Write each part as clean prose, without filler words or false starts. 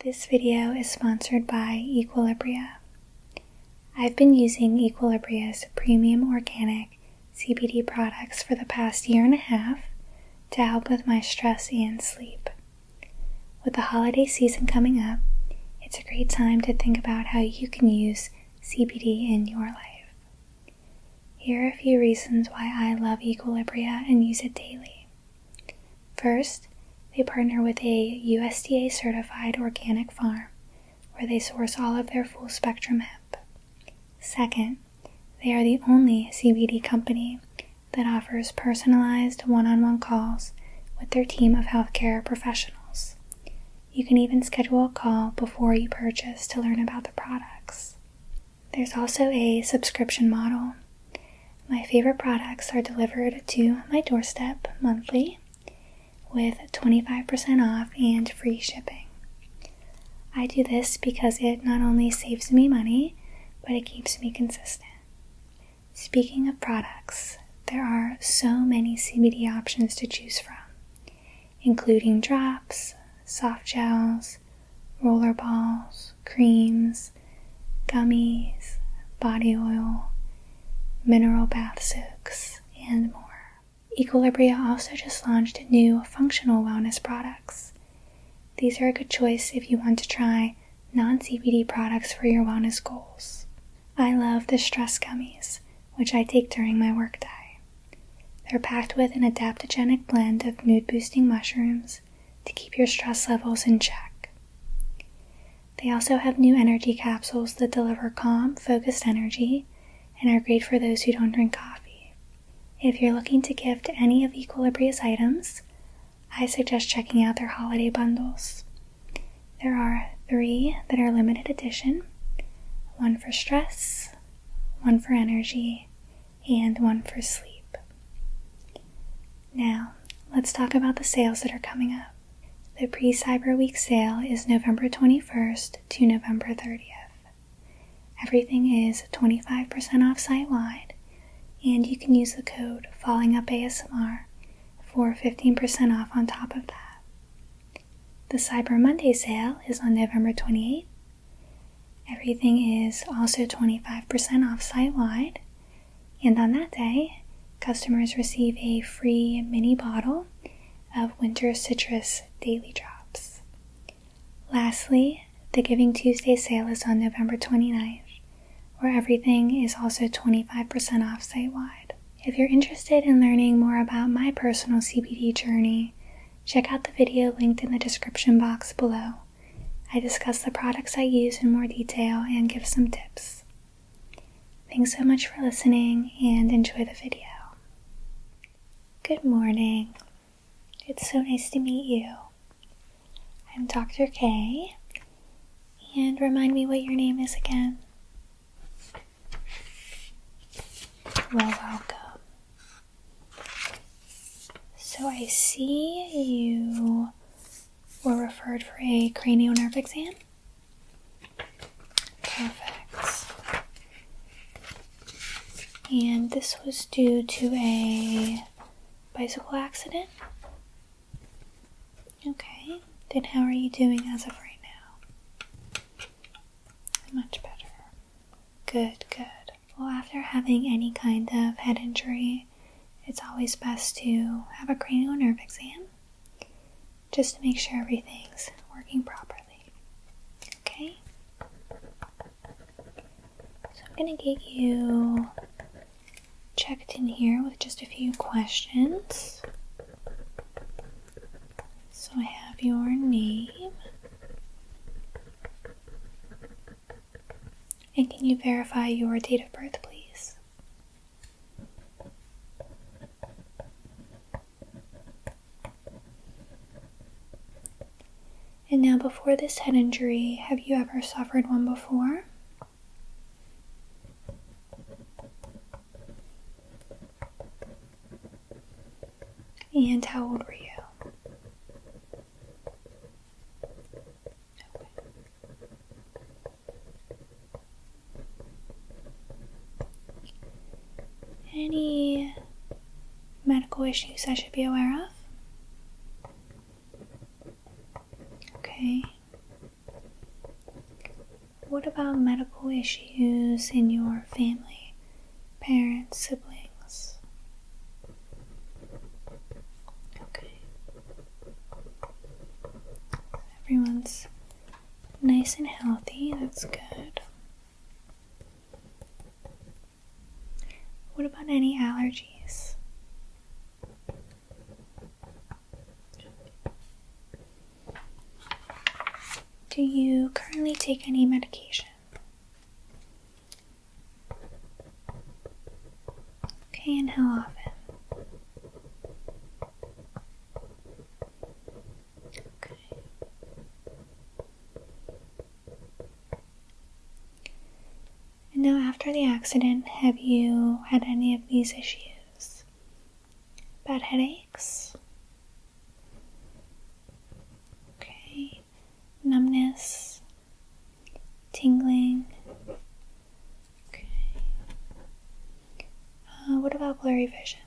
This video is sponsored by Equilibria. I've been using Equilibria's premium organic CBD products for the past year and a half to help with my stress and sleep. With the holiday season coming up, it's a great time to think about how you can use CBD in your life. Here are a few reasons why I love Equilibria and use it daily. First, they partner with a USDA certified organic farm where they source all of their full spectrum hemp. Second, they are the only CBD company that offers personalized one-on-one calls with their team of healthcare professionals. You can even schedule a call before you purchase to learn about the products. There's also a subscription model. My favorite products are delivered to my doorstep monthly with 25% off and free shipping. I do this because it not only saves me money, but it keeps me consistent. Speaking of products, there are so many CBD options to choose from, including drops, soft gels, roller balls, creams, gummies, body oil, mineral bath soaks, and more. Equilibria also just launched new functional wellness products. These are a good choice if you want to try non-CBD products for your wellness goals. I love the stress gummies, which I take during my workday. They're packed with an adaptogenic blend of mood-boosting mushrooms to keep your stress levels in check. They also have new energy capsules that deliver calm, focused energy and are great for those who don't drink coffee. If you're looking to gift any of Equilibria's items, I suggest checking out their holiday bundles. There are 3 that are limited edition, 1 for stress, 1 for energy, and 1 for sleep. Now, let's talk about the sales that are coming up. The pre-Cyber Week sale is November 21st to November 30th. Everything is 25% off site-wide, and you can use the code FallingUpASMR for 15% off on top of that. The Cyber Monday sale is on November 28th. Everything is also 25% off site-wide, and on that day, customers receive a free mini bottle of Winter Citrus Daily Drops. Lastly, the Giving Tuesday sale is on November 29th, where everything is also 25% off site-wide. If you're interested in learning more about my personal CBD journey, check out the video linked in the description box below. I discuss the products I use in more detail and give some tips. Thanks so much for listening and enjoy the video. Good morning. It's so nice to meet you. I'm Dr. K, and remind me what your name is again. Well, welcome. So I see you were referred for a cranial nerve exam. Perfect. And this was due to a bicycle accident? Okay. Then how are you doing as of right now? Much better. Good. Well, after having any kind of head injury, it's always best to have a cranial nerve exam just to make sure everything's working properly. Okay? So I'm going to get you checked in here with just a few questions. So I have your name. And can you verify your date of birth, please? And now, before this head injury, have you ever suffered one before? And how old were you? Any medical issues I should be aware of? Okay. what about medical issues in your family? Parents, siblings? Okay. Everyone's nice and healthy. That's good. What about any allergies? Do you currently take any medication? Okay, and how often? Okay. And now after the accident, have you had any of these issues? Bad headaches? Okay. Numbness? Tingling? Okay. What about blurry vision?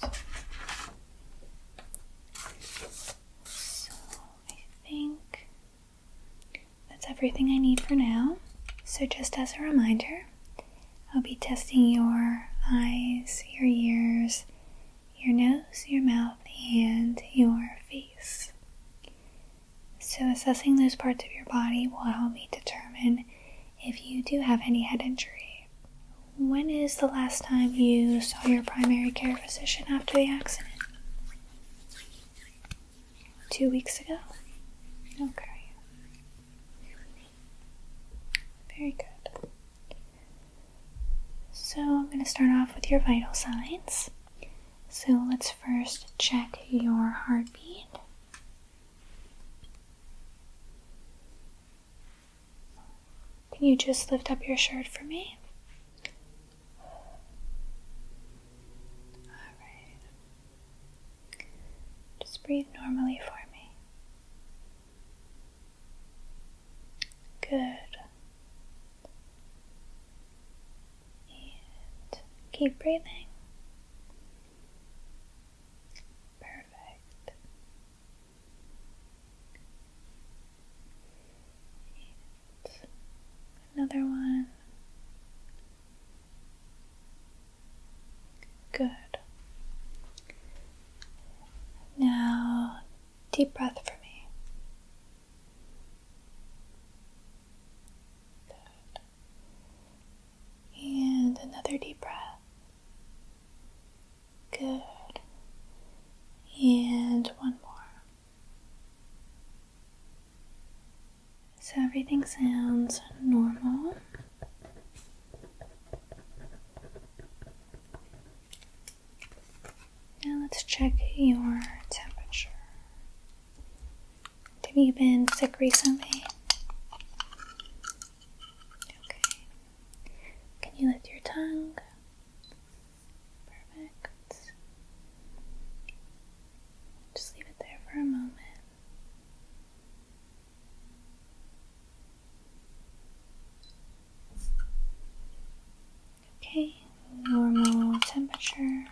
Okay. So I think that's everything I need for now. So just as a reminder, I'll be testing your eyes, your ears, your nose, your mouth, and your face. So assessing those parts of your body will help me determine if you do have any head injury. When is the last time you saw your primary care physician after the accident? 2 weeks ago? Okay. Very good. So I'm going to start off with your vital signs. So let's first check your heartbeat. Can you just lift up your shirt for me? Alright. Just breathe normally for me. Good. And keep breathing. Perfect. And another one. Good. Now, deep breath for me. Good. And another deep breath. Good. And one more. So everything sounds normal. Now let's check your temperature. Have you been sick recently? Okay. Can you lift your tongue? Perfect. Just leave it there for a moment. Okay, normal temperature.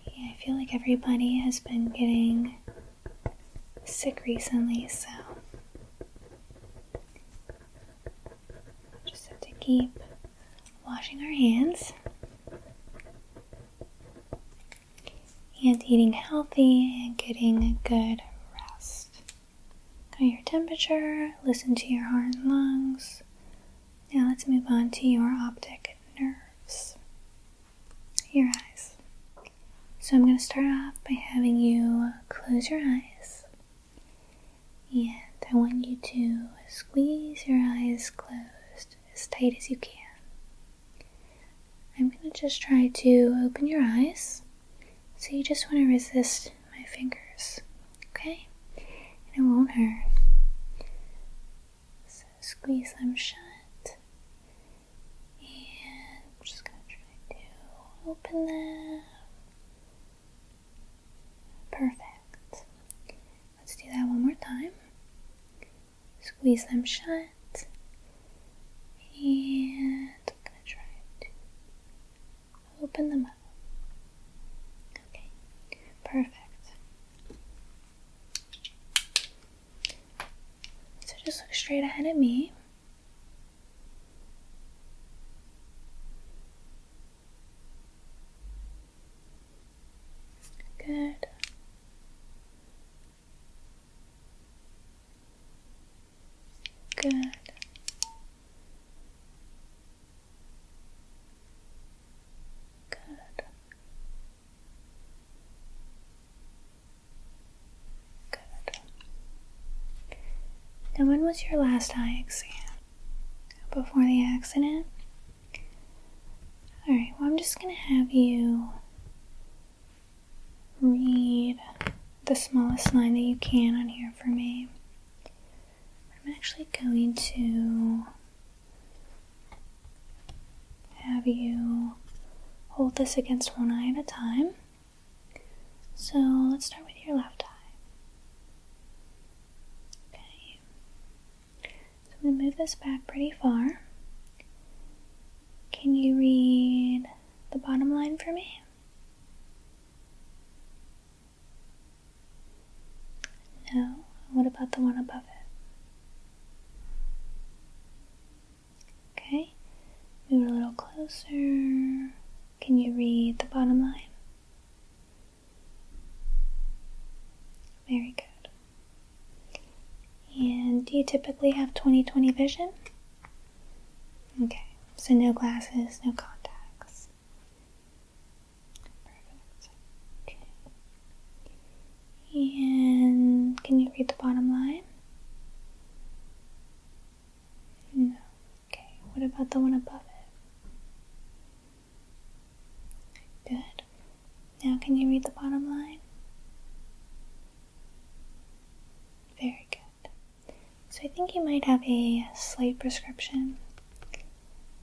Yeah, I feel like everybody has been getting sick recently, so just have to keep washing our hands and eating healthy and getting a good rest. Got your temperature, listen to your heart and lungs. Now let's move on to your optic nerves, your eyes. So I'm going to start off by having you close your eyes, and I want you to squeeze your eyes closed as tight as you can. I'm going to just try to open your eyes, so you just want to resist my fingers, okay? And it won't hurt. So squeeze them shut, and I'm just going to try to open them. Perfect. Let's do that one more time. Squeeze them shut. And I'm going to try to open them up. straight ahead of me. Good. Good. Good. Good. Now, when was your last eye exam? Before the accident? Alright, well, I'm just going to have you read the smallest line that you can on here for me. I'm actually going to have you hold this against one eye at a time. So let's start with your left eye. Okay. So I'm going to move this back pretty far. Can you read the bottom line for me? No. What about the one above it? Okay. Move it a little closer. Can you read the bottom line? Very good. And do you typically have 20/20 vision? Okay, so no glasses, no contacts. Perfect. Okay. And can you read the bottom line? No. Okay, what about the one above it? Good. Now can you read the bottom line? Very good. So I think you might have a slight prescription.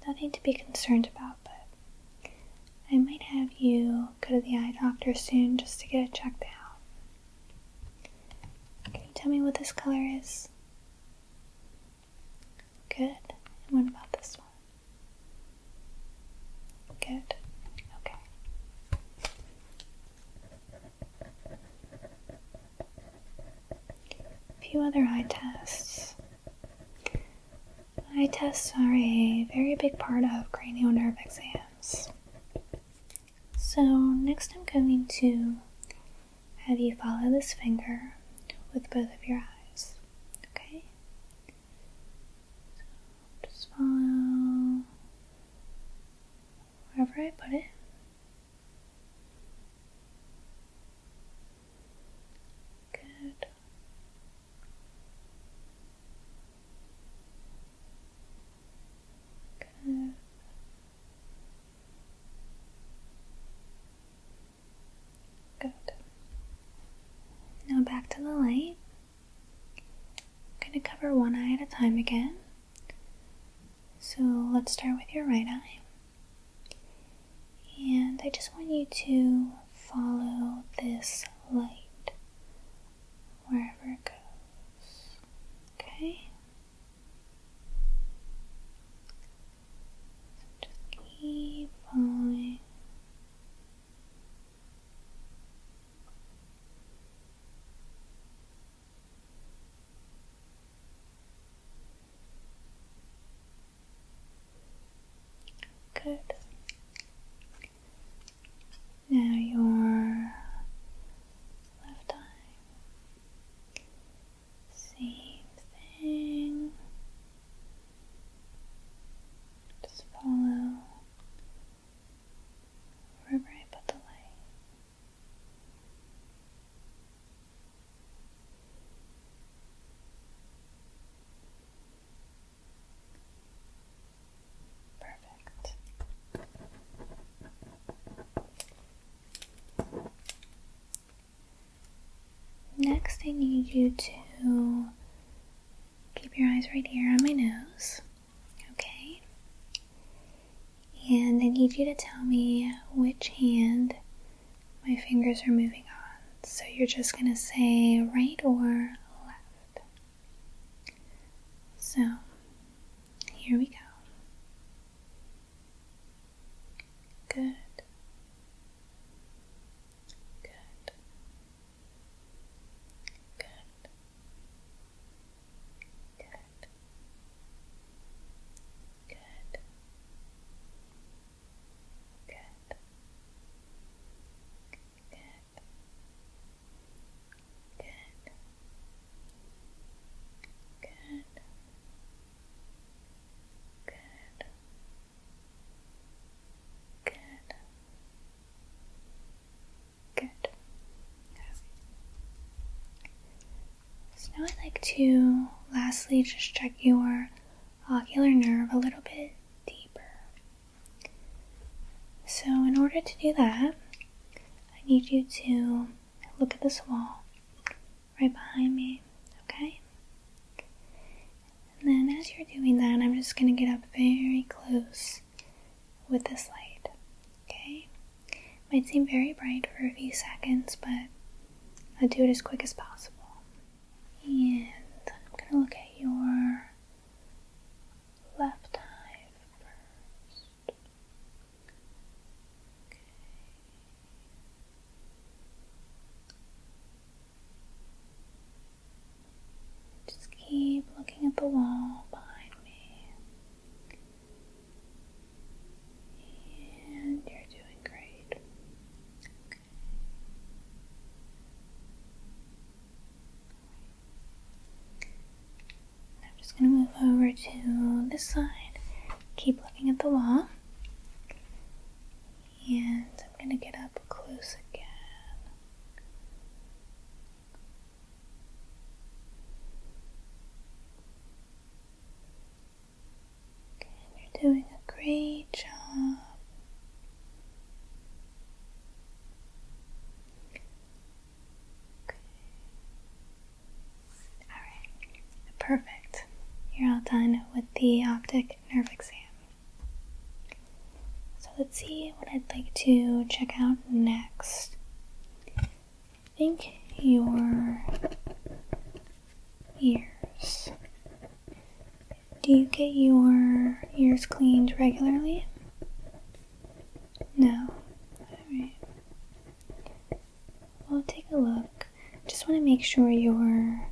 Nothing to be concerned about, but I might have you go to the eye doctor soon just to get it checked out. Can you tell me what this color is? Good. And what about this one? Good. Okay. A few other eye tests. Eye tests are a very big part of cranial nerve exams. So next I'm going to have you follow this finger with both of your eyes. Okay? So just follow wherever I put it. Good. Good. Good. Now back to the light. I'm going to cover one eye at a time again. So let's start with your right eye. And I just want you to follow this light wherever it goes. Okay? So just keep following. Good. Now your left eye. Same thing. Just follow wherever I put the light. Perfect. Next, I need you to keep your eyes right here on my nose, okay? And I need you to tell me which hand my fingers are moving on. So you're just going to say right or left. So, here we go. Good. Good. Good. Good. to lastly just check your ocular nerve a little bit deeper. So in order to do that, I need you to look at this wall right behind me, okay? And then as you're doing that, I'm just going to get up very close with this light, okay? Might seem very bright for a few seconds, but I'll do it as quick as possible. And I'm going to look at your left eye first. Okay. Just keep looking at the wall behind me. And you're doing great. Okay. I'm just going to move over to this side. Keep looking at the wall. And I'm going to get up close again. Okay, you're doing a great job. Okay. Alright, perfect. You're all done with the optic nerve exam. So let's see what I'd like to check out next. I think your ears. Do you get your ears cleaned regularly? No. Alright. Well, take a look. Just want to make sure you're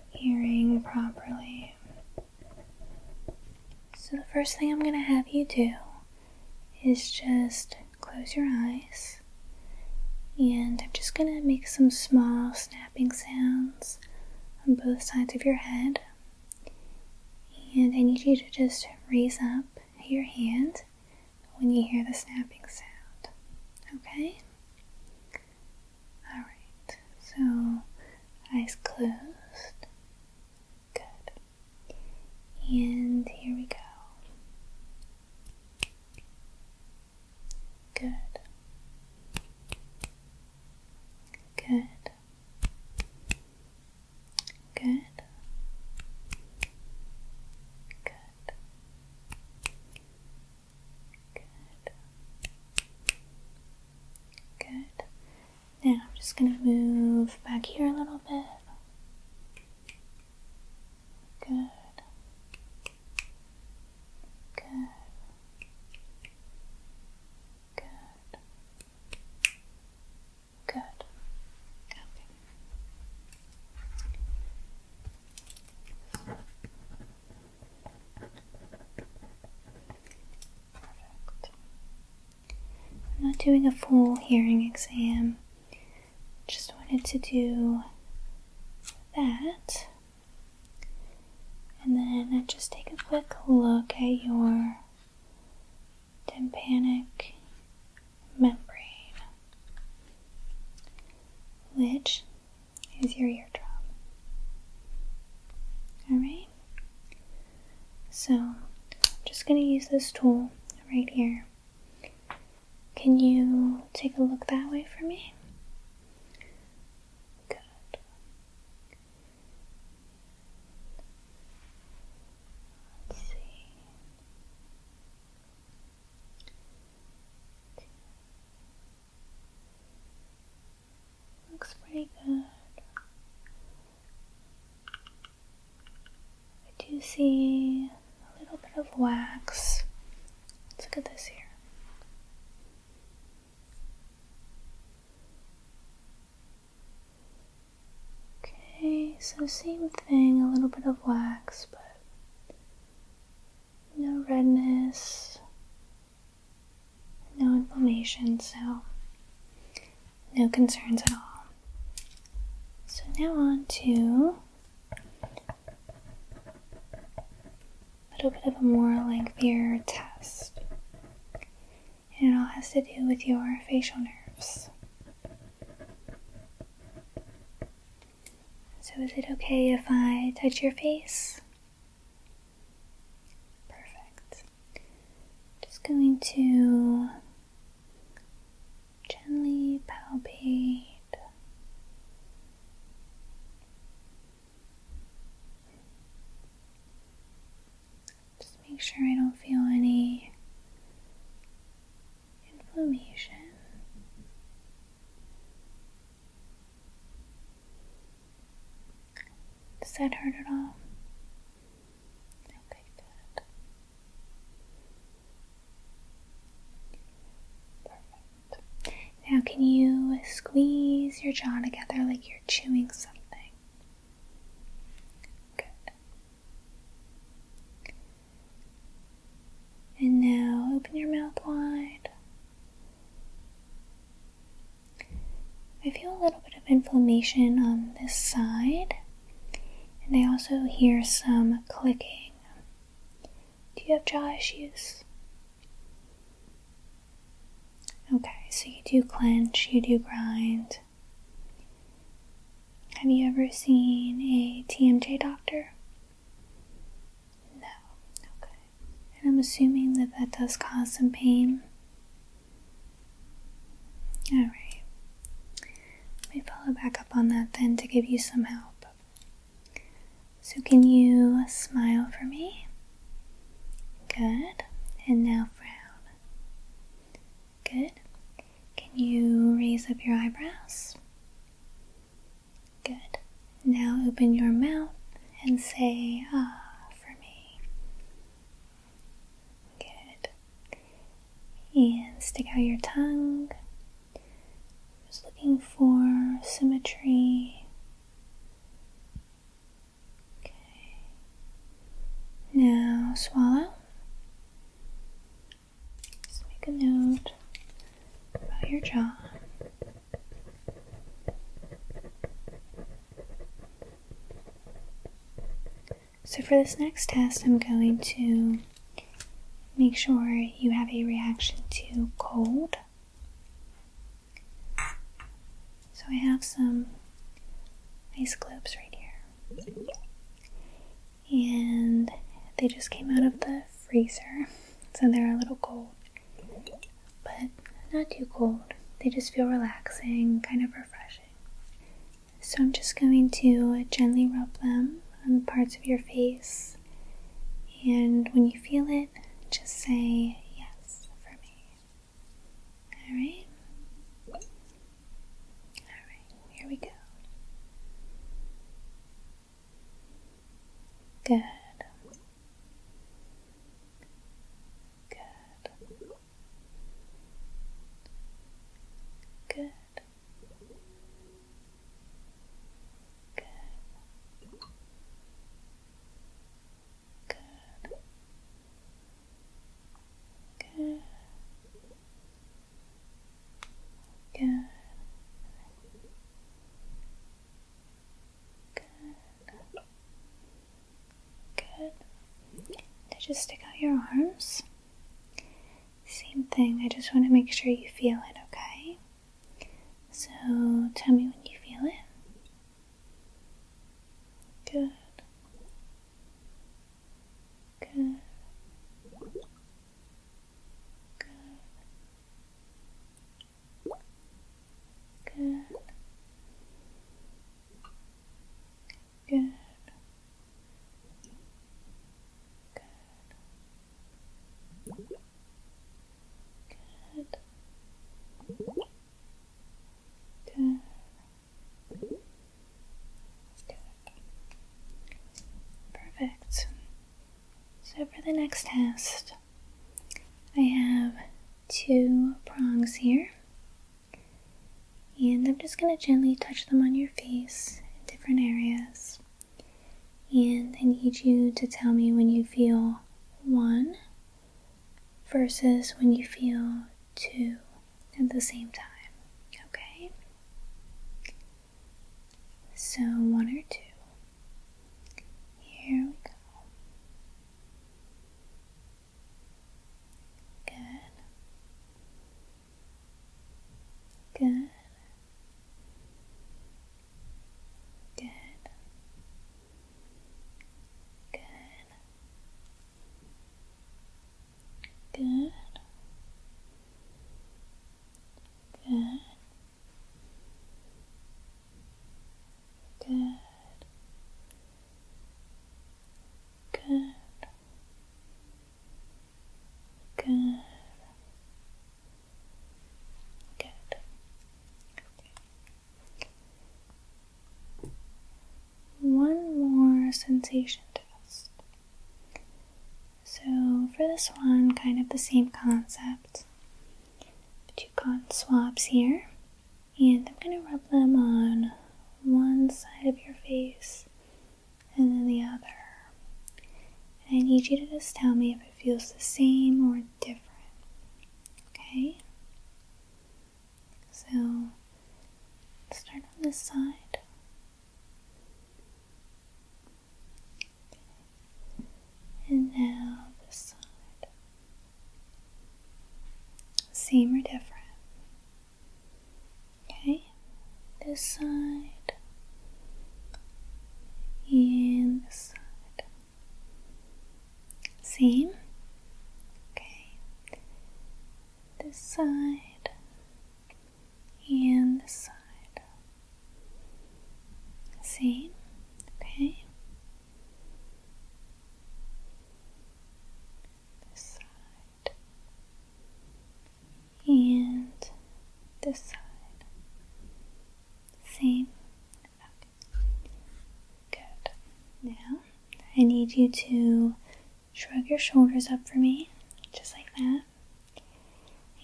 hearing properly. So the first thing I'm going to have you do is just close your eyes, and I'm just going to make some small snapping sounds on both sides of your head, and I need you to just raise up your hand when you hear the snapping sound, okay? Alright, so eyes closed, good, and here we go. Good. Good. Good. Good. Good. Good. Now I'm just going to move back here a little bit. Good. Good. Good. Okay. Perfect. I'm not doing a full hearing exam. Just wanted to do that. And then just take a quick look at your tympanic membrane, which is your eardrum. Alright? So, I'm just going to use this tool right here. Can you take a look that way for me? Good. Let's see. Looks pretty good. I do see a little bit of wax. Let's look at this here. Okay, so same thing, a little bit of wax, but no redness, no inflammation, so no concerns at all. So now on to a little bit of a more lengthier test. And it all has to do with your facial nerves. So So is it okay if I touch your face? Perfect. Just going to gently palpate. Just make sure I don't feel any inflammation. Does that hurt at all? Okay, good. Perfect. Now can you squeeze your jaw together like you're chewing something? Good. And now open your mouth wide. I feel a little bit of inflammation on this side. And I also hear some clicking. Do you have jaw issues? Okay, so you do clench, you do grind. Have you ever seen a TMJ doctor? No. Okay. And I'm assuming that that does cause some pain. Alright. Let me follow back up on that then to give you some help. So can you smile for me? Good. And now frown. Good. Can you raise up your eyebrows? Good. Now open your mouth and say ah for me. Good. And stick out your tongue. Just looking for symmetry. Now swallow. Just make a note about your jaw. So for this next test, I'm going to make sure you have a reaction to cold. So I have some ice globes right here. And they just came out of the freezer, so they're a little cold, but not too cold. They just feel relaxing, kind of refreshing. So I'm just going to gently rub them on parts of your face, and when you feel it, just say yes for me. Alright? Alright, here we go. Good. Good. Good. Good. Good. Good. Good. Now just stick out your arms. Same thing, I just want to make sure you feel it, okay? So tell me when you feel it. Good. Good. Good. Good. Good. Good. Good. Perfect. So for the next test, I have 2 prongs here, and I'm just going to gently touch them on your face in different areas, and I need you to tell me when you feel 1 versus when you feel 2 at the same time, okay? So 1 or 2. Here we go. Good. Good. Good. sensation test. So for this one, kind of the same concept. 2 cotton swabs here, and I'm going to rub them on one side of your face and then the other. And I need you to just tell me if it feels the same or different. Okay? So, start on this side. And now this side. Same or different? Okay? This side. And this side. Same? Okay. This side. And this side. Same? Okay. This side. And this side. Same? Okay. Good. Now, I need you to shrug your shoulders up for me, just like that.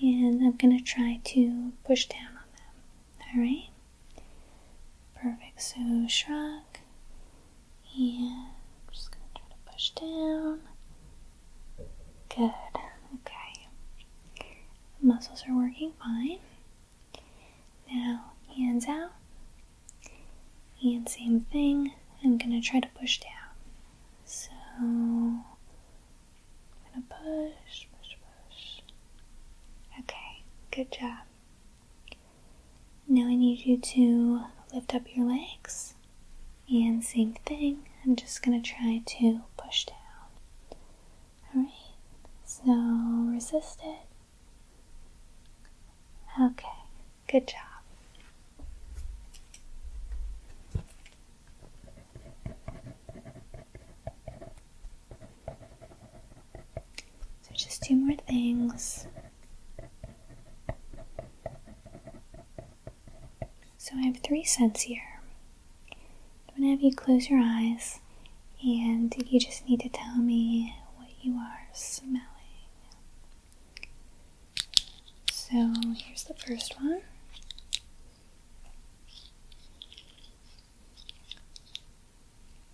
And I'm going to try to push down on them. Alright? Perfect. So shrug. And I'm just going to try to push down. Good. Okay. Muscles are working fine. Now, hands out. And same thing. I'm going to try to push down. So, I'm going to push. Okay, good job. Now I need you to lift up your legs. And same thing. I'm just going to try to push down. Alright, so resist it. Okay, good job. So just 2 more things. So I have 3 scents here. I'm going to have you close your eyes, and you just need to tell me what you are smelling. So here's the first one.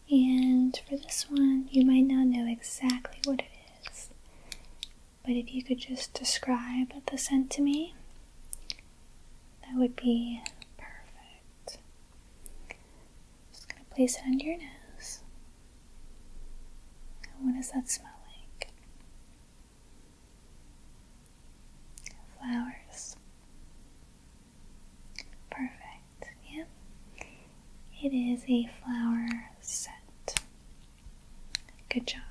And for this one, you might not know exactly what it is, but if you could just describe the scent to me, that would be perfect. Just going to place it under your nose. And what does that smell like? Flowers. Perfect. Yep. It is a flower scent. Good job.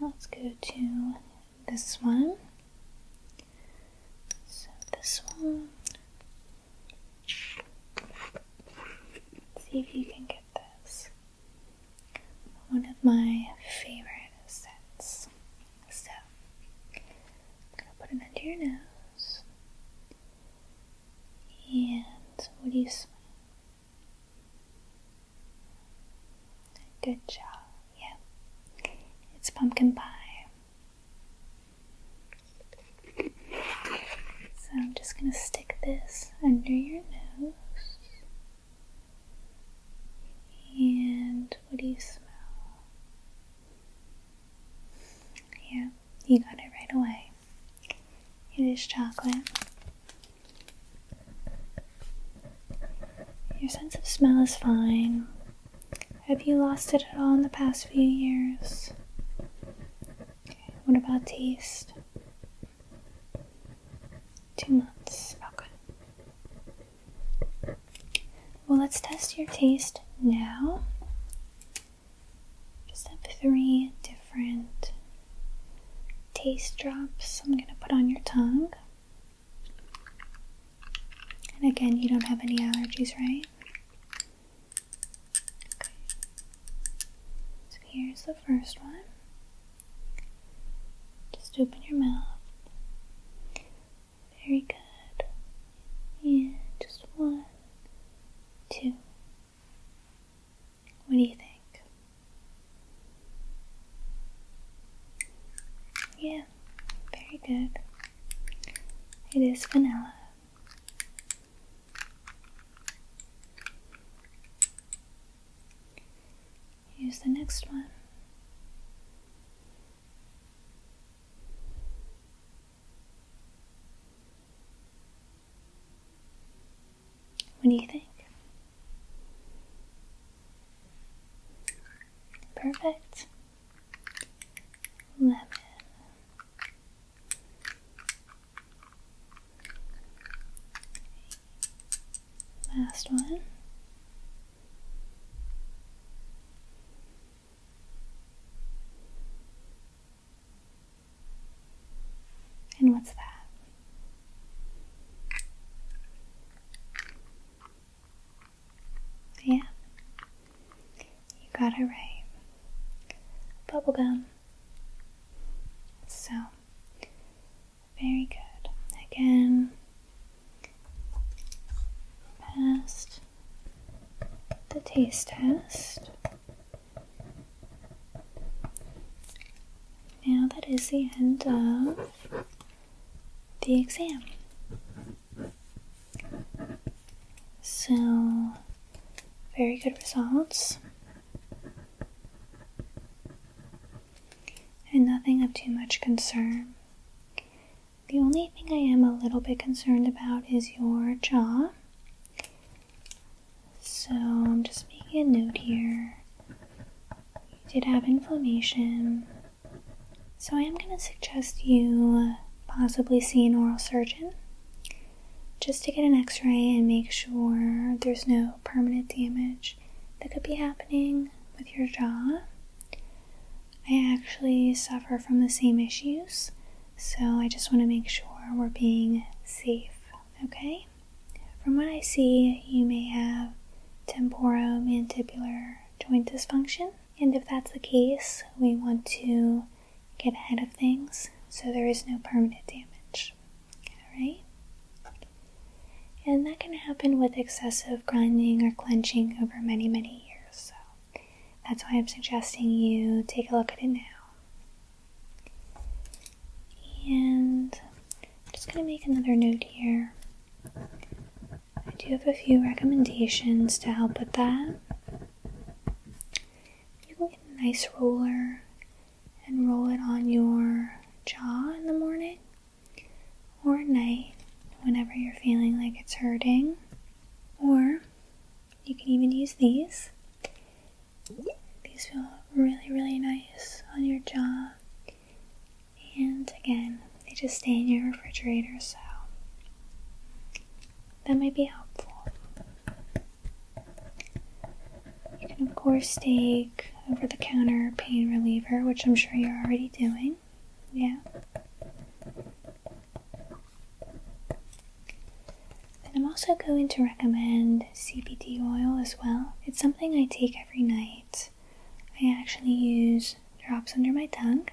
Now let's go to this one. So this one. Let's see if you can get this. One of my favorite scents. So I'm gonna put it under your nose. And what do you smell? Good job. Yeah. It's pumpkin pie. So I'm just going to stick this under your nose. And what do you smell? Yeah, you got it right away. It is chocolate. Your sense of smell is fine. Have you lost it at all in the past few years? Okay, what about taste? 2 months. Okay. Well, let's test your taste now. Just have 3 different taste drops I'm going to put on your tongue. And again, you don't have any allergies, right? Here's the first one. Just open your mouth. Very good. And just 1, 2, good. It is vanilla. Here's the next one. What do you think? Perfect. Lemon. Last one. And what's that? Yeah, you got it right. Bubblegum. So, very good. Again, passed the taste test. Now that is the end of the exam. So, very good results. And nothing of too much concern. The only thing I am a little bit concerned about is your jaw. So I'm just making a note here. You did have inflammation. So I am going to suggest you possibly see an oral surgeon just to get an x-ray and make sure there's no permanent damage that could be happening with your jaw. I actually suffer from the same issues, so I just want to make sure we're being safe, okay? From what I see, you may have temporomandibular joint dysfunction, and if that's the case, we want to get ahead of things so there is no permanent damage, alright? And that can happen with excessive grinding or clenching over many, many years, so that's why I'm suggesting you take a look at it now. And I'm just going to make another note here. I do have a few recommendations to help with that. You can get a nice roller and roll it on your jaw in the morning or at night whenever you're feeling like it's hurting. Or you can even use these. These feel really, really nice on your jaw. And again, they just stay in your refrigerator, so that might be helpful. You can of course take over-the-counter pain reliever, which I'm sure you're already doing. Yeah. And I'm also going to recommend CBD oil as well. It's something I take every night. I actually use drops under my tongue,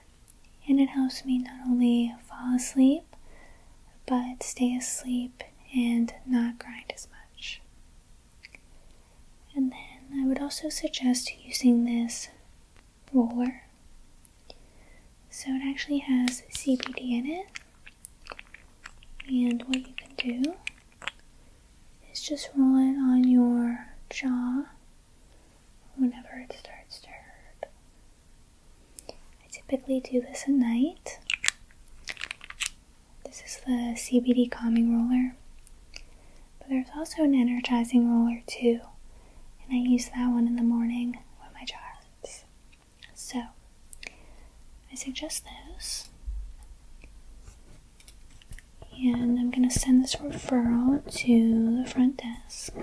and it helps me not only fall asleep, but stay asleep and not grind as much. And then I would also suggest using this roller. So it actually has CBD in it, and what you can do is just roll it on your jaw whenever it starts to hurt. I typically do this at night. This is the CBD calming roller, but there's also an energizing roller too, and I use that one in the morning when my jaw hurts. So I suggest those, and I'm going to send this referral to the front desk.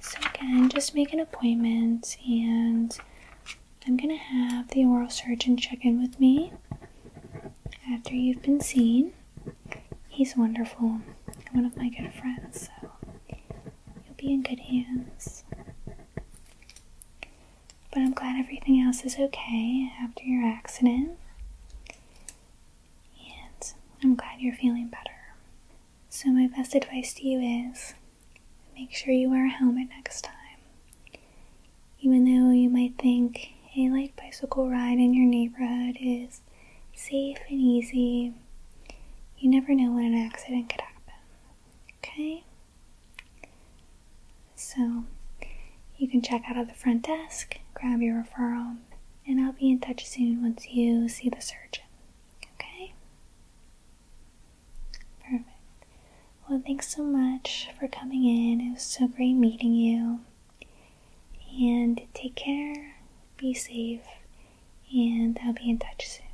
So again, just make an appointment, and I'm going to have the oral surgeon check in with me after you've been seen. He's wonderful, one of my good friends, so you'll be in good hands. But I'm glad everything else is okay after your accident, and I'm glad you're feeling better. So my best advice to you is, make sure you wear a helmet next time. Even though you might think a light bicycle ride in your neighborhood is safe and easy. You never know when an accident could happen, okay? So you can check out at the front desk, grab your referral, and I'll be in touch soon once you see the surgeon, okay? Perfect. Well, thanks so much for coming in. It was so great meeting you. And take care, be safe, and I'll be in touch soon.